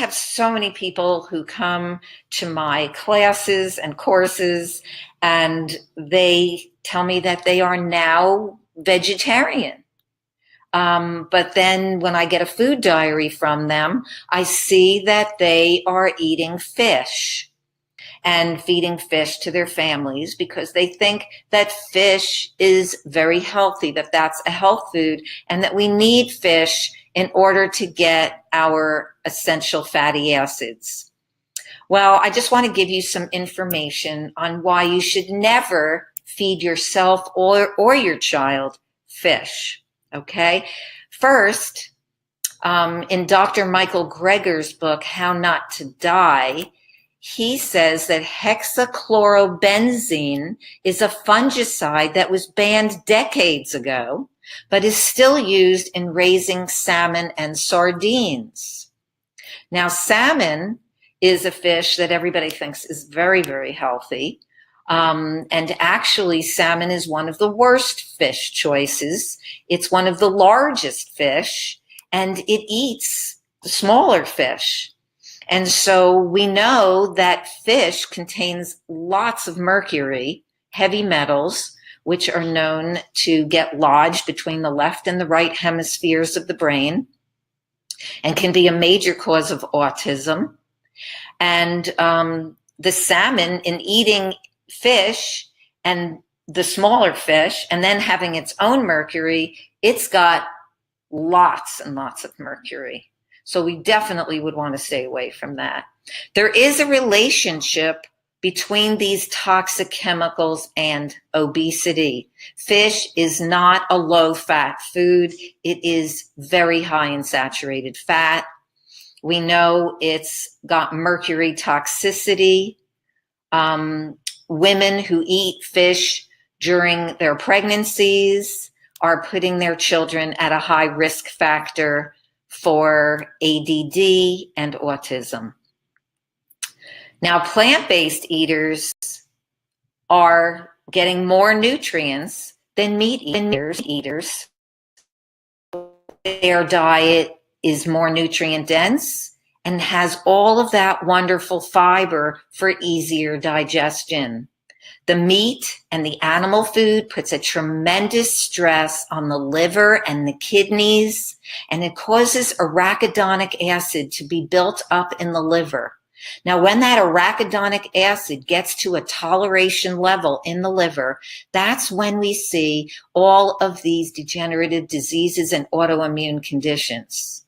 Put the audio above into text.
have so many people who come to my classes and courses, and they tell me that they are now vegetarian. But then when I get a food diary from them, I see that they are eating fish and feeding fish to their families because they think that fish is very healthy, that that's a health food, and that we need fish in order to get our essential fatty acids. Well, I just want to give you some information on why you should never feed yourself or your child fish. Okay. First, in Dr. Michael Greger's book, How Not to Die, he says that hexachlorobenzene is a fungicide that was banned decades ago, but is still used in raising salmon and sardines. Now, salmon is a fish that everybody thinks is very, very healthy. And actually, salmon is one of the worst fish choices. It's one of the largest fish, and it eats the smaller fish. And so we know that fish contains lots of mercury, heavy metals, which are known to get lodged between the left and the right hemispheres of the brain and can be a major cause of autism. And the salmon, in eating fish and the smaller fish and then having its own mercury, it's got lots and lots of mercury. So we definitely would want to stay away from that. There is a relationship between these toxic chemicals and obesity. Fish is not a low-fat food. It is very high in saturated fat. We know it's got mercury toxicity. Women who eat fish during their pregnancies are putting their children at a high risk factor for ADD and autism. Now, plant-based eaters are getting more nutrients than meat eaters. Their diet is more nutrient dense and has all of that wonderful fiber for easier digestion. The meat and the animal food puts a tremendous stress on the liver and the kidneys, and it causes arachidonic acid to be built up in the liver. Now, when that arachidonic acid gets to a toleration level in the liver, that's when we see all of these degenerative diseases and autoimmune conditions.